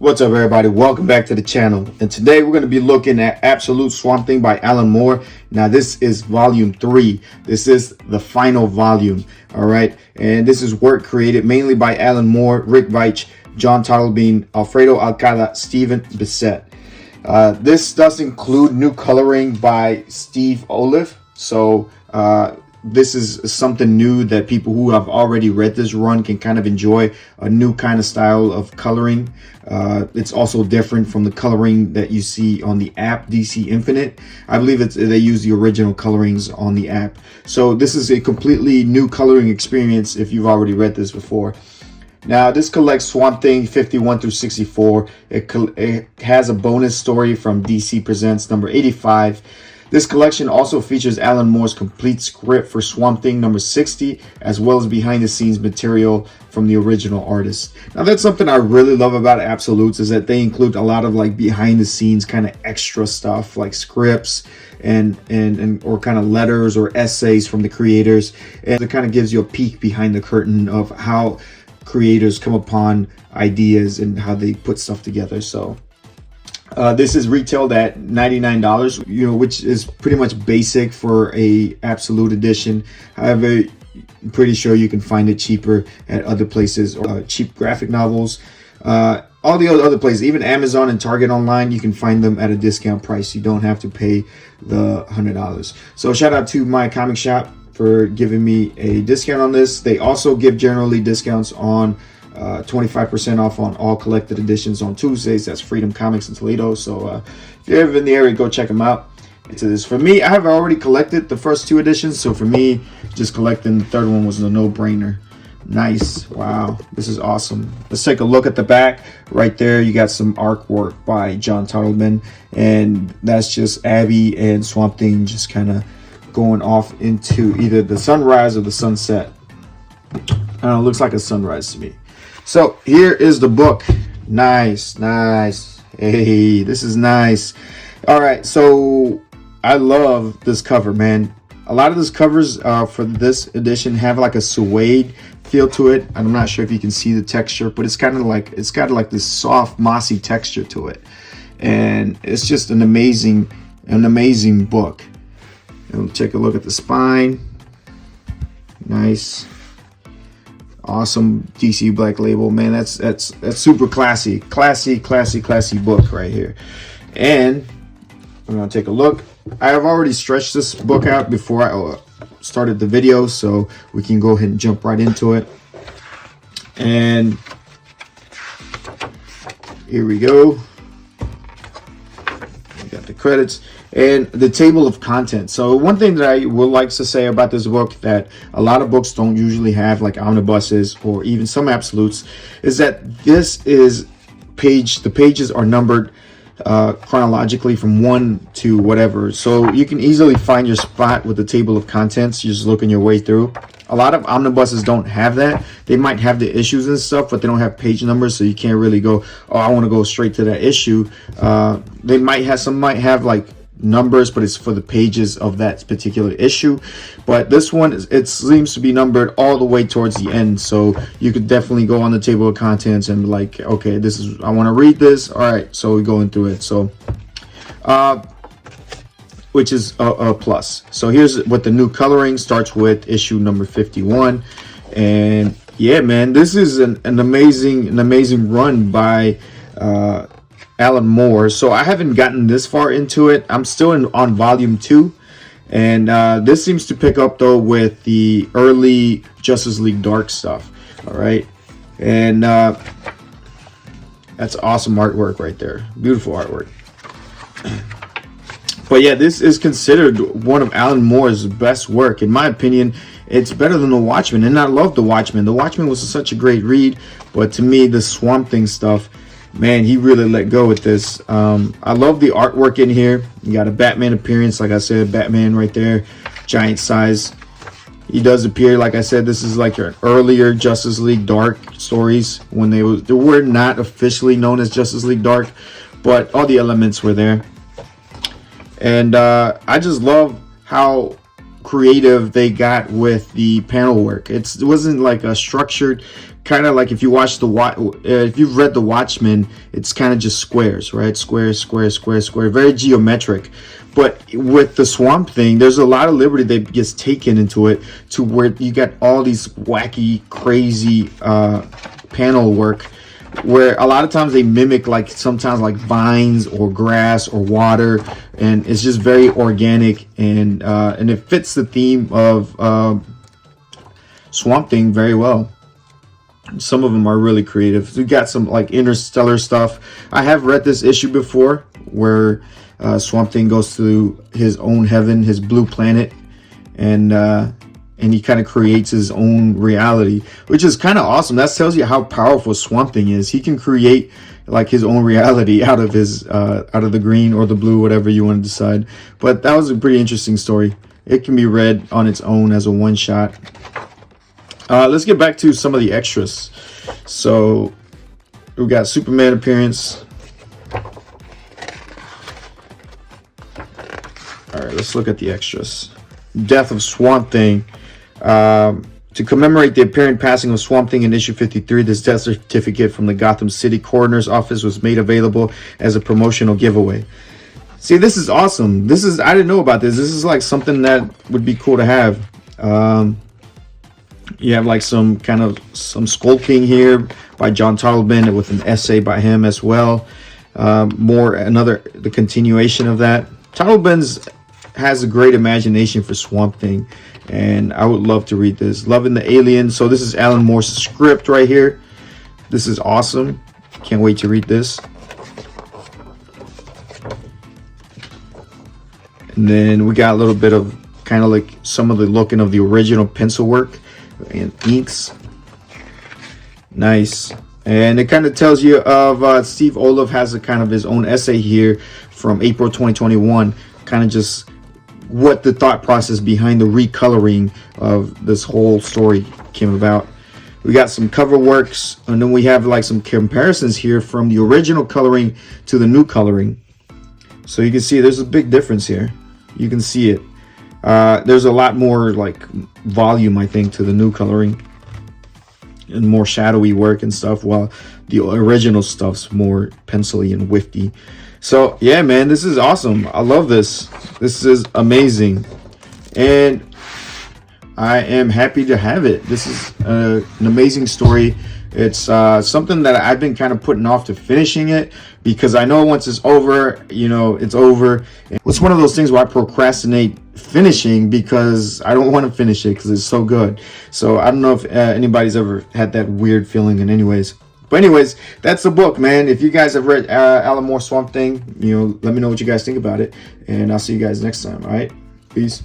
What's up, everybody? Welcome back to the channel. And today we're going to be looking at Absolute Swamp Thing by Alan Moore. Now, this is volume 3. This is the final volume. All right. And this is work created mainly by Alan Moore, Rick Veitch, John Tarlbean, Alfredo Alcala, Stephen Bissette. This does include new coloring by Steve Olive. So, this is something new that people who have already read this run can kind of enjoy, a new kind of style of coloring. It's also different from the coloring that you see on the app DC Infinite. I believe they use the original colorings on the app. So this is a completely new coloring experience if you've already read this before. Now, this collects Swamp Thing 51 through 64. It has a bonus story from DC Presents number 85. This collection also features Alan Moore's complete script for Swamp Thing number 60, as well as behind-the-scenes material from the original artist. Now, that's something I really love about Absolutes, is that they include a lot of like behind-the-scenes kind of extra stuff, like scripts and or kind of letters or essays from the creators, and it kind of gives you a peek behind the curtain of how creators come upon ideas and how they put stuff together. So this is retailed at $99, which is pretty much basic for a Absolute edition. However, I'm pretty sure you can find it cheaper at other places, or cheap graphic novels. All the other places, even Amazon and Target online, you can find them at a discount price. You don't have to pay the $100. So shout out to my comic shop for giving me a discount on this. They also give generally discounts on 25% off on all collected editions on Tuesdays. That's Freedom Comics in Toledo. So if you're ever in the area, go check them out. Into this, for me, I have already collected the first 2 editions, so for me, just collecting the third one was a no-brainer. Nice. Wow, this is awesome. Let's take a look at the back. Right there, you got some artwork by John Tarlbean, and that's just Abby and Swamp Thing just kind of going off into either the sunrise or the sunset. I don't know, it looks like a sunrise to me. So here is the book. Nice. Hey, this is nice. All right, so I love this cover, man. A lot of these covers for this edition have like a suede feel to it. I'm not sure if you can see the texture, but it's got like this soft, mossy texture to it, and it's just an amazing book. And we'll take a look at the spine. Nice. Awesome DC Black Label, man. That's super classy book right here. And I'm gonna take a look. I have already stretched this book out before I started the video, so we can go ahead and jump right into it. And here we go. We got the credits and the table of contents. So one thing that I would like to say about this book that a lot of books don't usually have, like omnibuses or even some absolutes, is that this is the pages are numbered chronologically from 1 to whatever, so you can easily find your spot with the table of contents. You're just looking your way through. A lot of omnibuses don't have that. They might have the issues and stuff, but they don't have page numbers, so you can't really go, oh, I want to go straight to that issue. They might have like numbers, but it's for the pages of that particular issue. But this one, it seems to be numbered all the way towards the end, so you could definitely go on the table of contents and be like, okay, this is, I want to read this. All right, so we're going through it. So which is a plus. So here's what the new coloring starts with, issue number 51. And yeah, man, this is an amazing run by Alan Moore. So I haven't gotten this far into it. I'm still on volume 2, and this seems to pick up though with the early Justice League Dark stuff. All right, and that's awesome artwork right there. Beautiful artwork. But yeah, this is considered one of Alan Moore's best work. In my opinion, it's better than The Watchmen, and I love The Watchmen. The Watchmen was such a great read, but to me, the Swamp Thing stuff, man, he really let go with this. I love the artwork in here. You got a Batman appearance, like I said, Batman right there, giant size. He does appear, like I said, this is like your earlier Justice League Dark stories when they were not officially known as Justice League Dark, but all the elements were there. And I just love how creative they got with the panel work. It wasn't like a structured kind of like if you watch if you've read The Watchmen, it's kind of just squares, right? Square, square, square, square, very geometric. But with the Swamp Thing, there's a lot of liberty that gets taken into it, to where you got all these wacky, crazy panel work, where a lot of times they mimic like sometimes like vines or grass or water, and it's just very organic, and it fits the theme of Swamp Thing very well. Some of them are really creative. We got some like interstellar stuff. I have read this issue before, where Swamp Thing goes to his own heaven, his blue planet, and he kind of creates his own reality, which is kind of awesome. That tells you how powerful Swamp Thing is. He can create like his own reality out of the green or the blue, whatever you want to decide. But that was a pretty interesting story. It can be read on its own as a one shot. Let's get back to some of the extras. So we got Superman appearance. All right, let's look at the extras. Death of Swamp Thing. To commemorate the apparent passing of Swamp Thing in issue 53, this death certificate from the Gotham City Coroner's Office was made available as a promotional giveaway. See, this is awesome. I didn't know about this. This is like something that would be cool to have. You have like some sculpting here by John Tarleton with an essay by him as well. The continuation of that. Tarleton's has a great imagination for Swamp Thing, and I would love to read this. Loving the Alien. So this is Alan Moore's script right here. This is awesome. Can't wait to read this. And then we got a little bit of kind of like some of the looking of the original pencil work and inks. Nice. And it kind of tells you of Steve Oliff has a kind of his own essay here from April 2021, kind of just what the thought process behind the recoloring of this whole story came about. We got some cover works, and then we have like some comparisons here from the original coloring to the new coloring. So you can see there's a big difference here. You can see it. There's a lot more like volume, I think, to the new coloring, and more shadowy work and stuff, while the original stuff's more pencily and wifty. So yeah, man, this is awesome. I love this. This is amazing, and I am happy to have it. This is an amazing story. It's something that I've been kind of putting off to finishing it, because I know once it's over, it's over. It's one of those things where I procrastinate finishing because I don't want to finish it because it's so good. So I don't know if anybody's ever had that weird feeling. And anyways, that's the book, man. If you guys have read Alan Moore Swamp Thing, let me know what you guys think about it, and I'll see you guys next time. All right, peace.